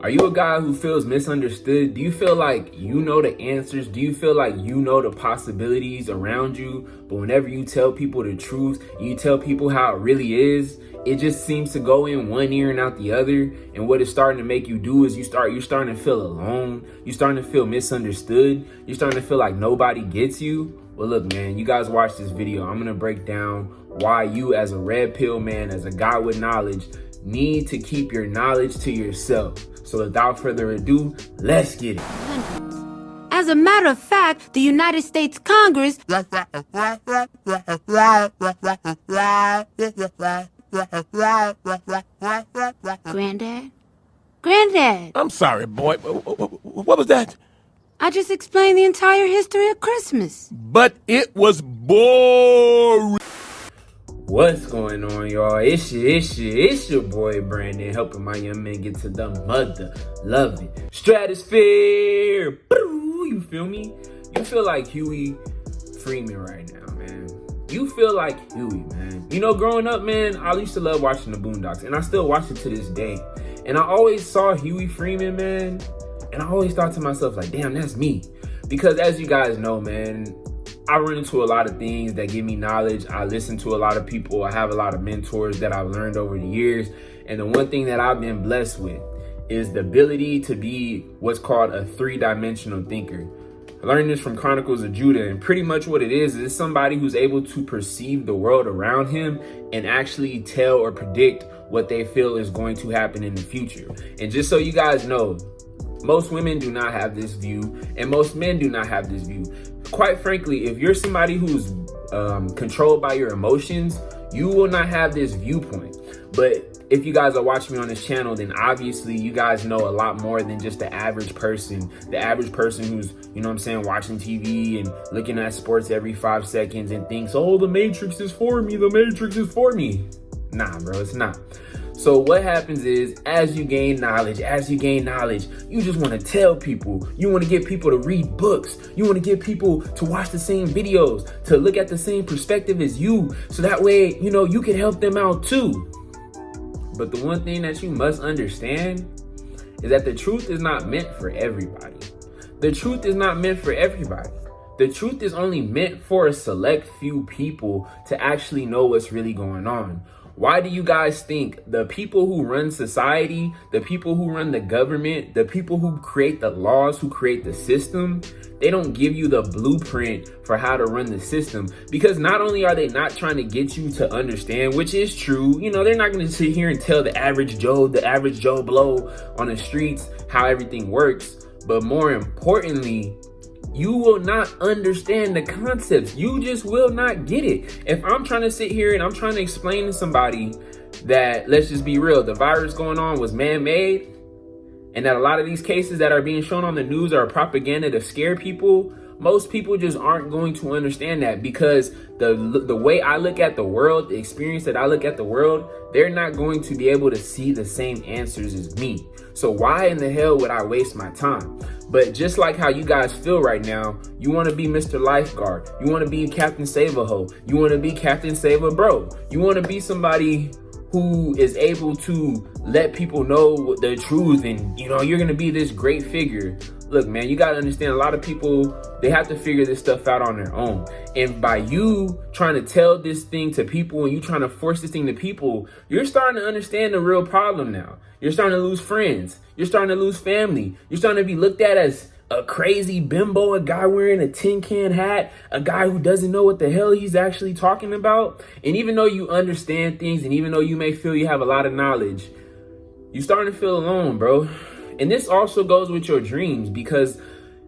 Are you a guy who feels misunderstood? Do you feel like you know the answers? Do you feel like you know the possibilities around you? But whenever you tell people the truth, you tell people how it really is, it just seems to go in one ear and out the other. And what it's starting to make you do is you're starting to feel alone. You're starting to feel misunderstood. You're starting to feel like nobody gets you. Well, look, man, you guys watch this video. I'm going to break down why you as a red pill man, as a guy with knowledge, need to keep your knowledge to yourself. So without further ado, let's get it. As a matter of fact, the United States Congress... Granddad? Granddad! I'm sorry, boy. What was that? I just explained the entire history of Christmas. But it was boring. What's going on, y'all? It's your boy Brandon, helping my young man get to the mother loving stratosphere. You feel me? You feel like Huey Freeman right now, man. You feel like Huey, man. You know, growing up, man, I used to love watching the Boondocks, and I still watch it to this day. And I always saw Huey Freeman, man, and I always thought to myself, like, damn, that's me. Because as you guys know, man, I run into a lot of things that give me knowledge. I listen to a lot of people. I have a lot of mentors that I've learned over the years. And the one thing that I've been blessed with is the ability to be what's called a three-dimensional thinker. I learned this from Chronicles of Judah, and pretty much what it is somebody who's able to perceive the world around him and actually tell or predict what they feel is going to happen in the future. And just so you guys know, most women do not have this view, and most men do not have this view. Quite frankly, if you're somebody who's controlled by your emotions, you will not have this viewpoint. But if you guys are watching me on this channel, then obviously you guys know a lot more than just the average person. The average person who's, you know what I'm saying, watching TV and looking at sports every 5 seconds and thinks, oh, the Matrix is for me, the Matrix is for me. Nah, bro, it's not. So what happens is, as you gain knowledge, you just want to tell people. You want to get people to read books. You want to get people to watch the same videos, to look at the same perspective as you. So that way, you know, you can help them out too. But the one thing that you must understand is that the truth is not meant for everybody. The truth is not meant for everybody. The truth is only meant for a select few people to actually know what's really going on. Why do you guys think the people who run society, the people who run the government, the people who create the laws, who create the system, they don't give you the blueprint for how to run the system? Because not only are they not trying to get you to understand, which is true, you know, they're not going to sit here and tell the average Joe Blow on the streets how everything works. But more importantly, you will not understand the concepts. You just will not get it. If I'm trying to sit here and I'm trying to explain to somebody that, let's just be real, the virus going on was man-made, and that a lot of these cases that are being shown on the news are propaganda to scare people, most people just aren't going to understand that, because the way I look at the world, the experience that I look at the world, they're not going to be able to see the same answers as me. So why in the hell would I waste my time? But just like how you guys feel right now, you want to be Mr. Lifeguard. You want to be Captain Save-A-Ho. You want to be Captain Save-A-Bro. You want to be somebody who is able to let people know the truth, and you know, you're going to be this great figure. Look, man, you got to understand, a lot of people, they have to figure this stuff out on their own. And by you trying to tell this thing to people and you trying to force this thing to people, you're starting to understand the real problem now. You're starting to lose friends. You're starting to lose family. You're starting to be looked at as a crazy bimbo, a guy wearing a tin can hat, a guy who doesn't know what the hell he's actually talking about. And even though you understand things, and even though you may feel you have a lot of knowledge, you're starting to feel alone, bro. And this also goes with your dreams, because,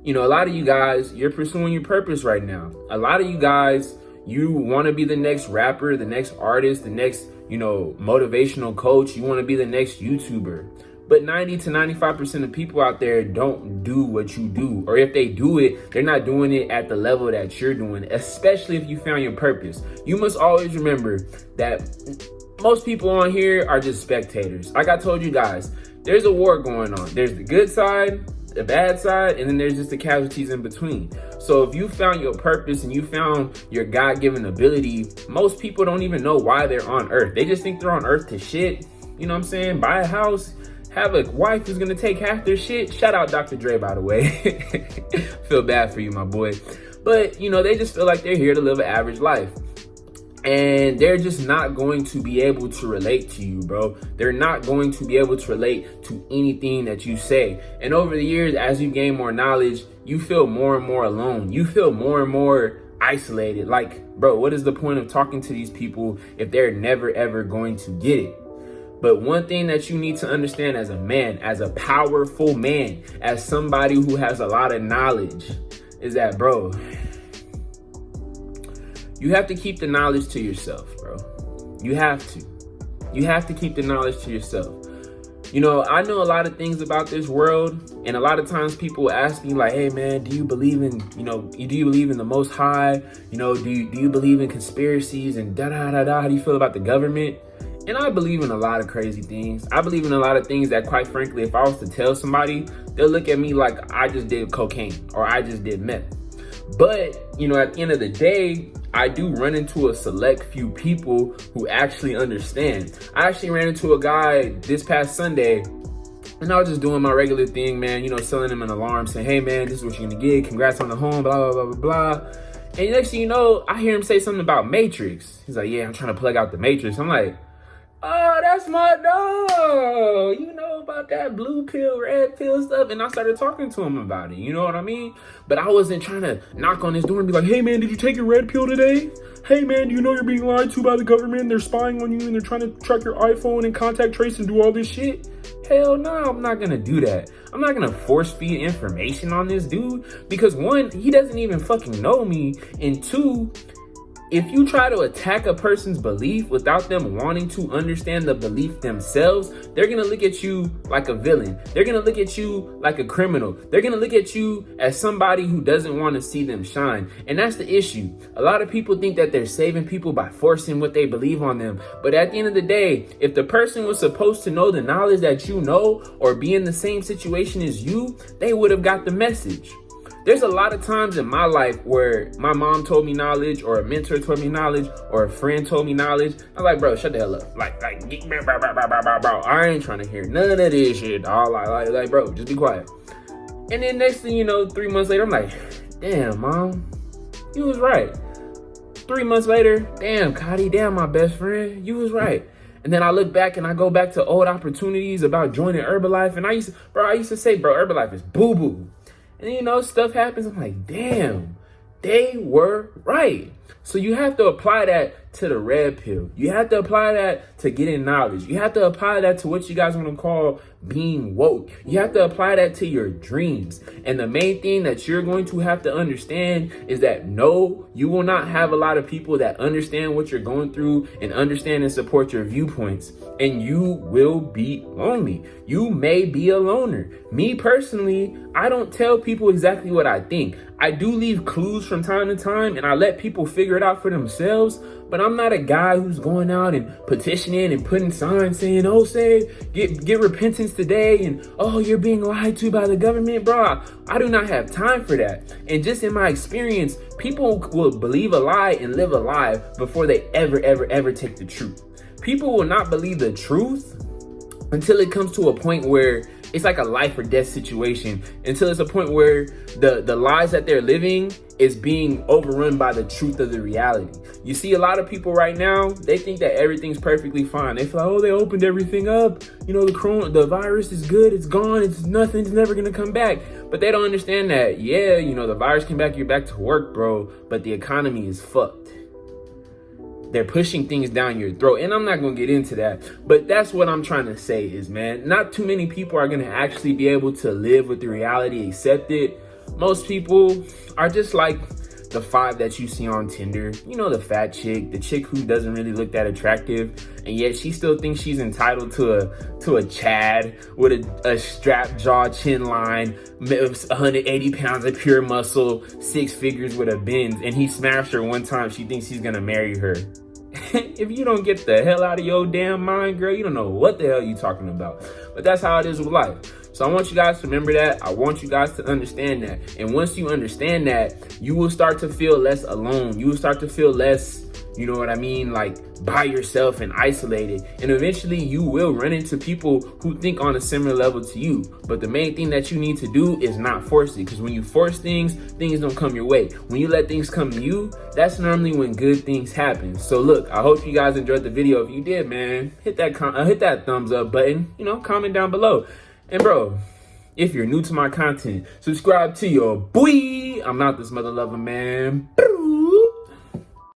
you know, a lot of you guys, you're pursuing your purpose right now. A lot of you guys, you want to be the next rapper, the next artist, the next, you know, motivational coach. You want to be the next YouTuber. But 90 to 95% of people out there don't do what you do. Or if they do it, they're not doing it at the level that you're doing, especially if you found your purpose. You must always remember that most people on here are just spectators. Like I told you guys, there's a war going on. There's the good side, the bad side, and then there's just the casualties in between. So if you found your purpose and you found your God-given ability, most people don't even know why they're on earth. They just think they're on earth to shit. You know what I'm saying? Buy a house, have a wife who's gonna take half their shit. Shout out Dr. Dre, by the way. Feel bad for you, my boy. But, you know, they just feel like they're here to live an average life. And they're just not going to be able to relate to you, bro. They're not going to be able to relate to anything that you say. And over the years, as you gain more knowledge, you feel more and more alone. You feel more and more isolated. Like, bro, what is the point of talking to these people if they're never, ever going to get it? But one thing that you need to understand as a man, as a powerful man, as somebody who has a lot of knowledge, is that, bro, you have to keep the knowledge to yourself, bro. You have to. You have to keep the knowledge to yourself. You know, I know a lot of things about this world, and a lot of times people ask me like, hey man, do you believe in, do you believe in the Most High? You know, do you believe in conspiracies and da-da-da-da? How do you feel about the government? And I believe in a lot of crazy things. I believe in a lot of things that, quite frankly, if I was to tell somebody, they'll look at me like I just did cocaine or I just did meth. But, you know, at the end of the day, I do run into a select few people who actually understand. I actually ran into a guy this past Sunday, and I was just doing my regular thing, man, you know, selling him an alarm, saying, hey, man, this is what you're going to get. Congrats on the home, blah, blah, blah, blah, blah. And next thing you know, I hear him say something about Matrix. He's like, yeah, I'm trying to plug out the Matrix. I'm like, oh, that's my dog. You know about that blue pill, red pill stuff. And I started talking to him about it. You know what I mean? But I wasn't trying to knock on his door and be like, hey, man, did you take your red pill today? Hey, man, do you know you're being lied to by the government? They're spying on you and they're trying to track your iPhone and contact trace and do all this shit. Hell no, I'm not going to do that. I'm not going to force feed information on this dude because one, he doesn't even fucking know me. And two, if you try to attack a person's belief without them wanting to understand the belief themselves, they're going to look at you like a villain. They're going to look at you like a criminal. They're going to look at you as somebody who doesn't want to see them shine. And that's the issue. A lot of people think that they're saving people by forcing what they believe on them. But at the end of the day, if the person was supposed to know the knowledge that you know or be in the same situation as you, they would have got the message. There's a lot of times in my life where my mom told me knowledge or a mentor told me knowledge or a friend told me knowledge. I'm like, bro, shut the hell up. Like, bro, I ain't trying to hear none of this shit, dog. Like, bro, just be quiet. And then next thing you know, 3 months later, I'm like, damn, mom, you was right. 3 months later, damn, Cotty, damn, my best friend, you was right. And then I look back and I go back to old opportunities about joining Herbalife. And I used to say, bro, Herbalife is boo-boo. And you know, stuff happens. I'm like, damn, they were right. So you have to apply that to the red pill. You have to apply that to getting knowledge. You have to apply that to what you guys want to call being woke. You have to apply that to your dreams. And the main thing that you're going to have to understand is that no, you will not have a lot of people that understand what you're going through and understand and support your viewpoints. And you will be lonely. You may be a loner. Me personally, I don't tell people exactly what I think. I do leave clues from time to time and I let people figure it out for themselves. But I'm not a guy who's going out and petitioning and putting signs saying, oh, say, get repentance today. And, oh, you're being lied to by the government, bro. I do not have time for that. And just in my experience, people will believe a lie and live a lie before they ever take the truth. People will not believe the truth until it comes to a point where it's like a life or death situation, until it's a point where the lies that they're living is being overrun by the truth of the reality. You see a lot of people right now, they think that everything's perfectly fine. They feel like, oh, they opened everything up. You know, the virus is good. It's gone. It's nothing. It's never going to come back. But they don't understand that, yeah, you know, the virus came back. You're back to work, bro. But the economy is fucked. They're pushing things down your throat. And I'm not going to get into that. But that's what I'm trying to say is, man, not too many people are going to actually be able to live with the reality, accept it. Most people are just like the 5 that you see on Tinder. You know, the fat chick, the chick who doesn't really look that attractive. And yet she still thinks she's entitled to a Chad with a strap jaw, chin line, 180 pounds of pure muscle, 6 figures with a Benz. And he smashed her one time. She thinks he's going to marry her. If you don't get the hell out of your damn mind, girl, you don't know what the hell you're talking about. But that's how it is with life. So I want you guys to remember that. I want you guys to understand that. And once you understand that, you will start to feel less alone. You will start to feel less you know what I mean, like by yourself and isolated. And eventually you will run into people who think on a similar level to you. But the main thing that you need to do is not force it, because when you force things, things don't come your way. When you let things come to you, that's normally when good things happen. So look, I hope you guys enjoyed the video. If you did, man, hit that thumbs up button, you know, comment down below. And bro, if you're new to my content, subscribe to your boy. I'm not this mother lover, man.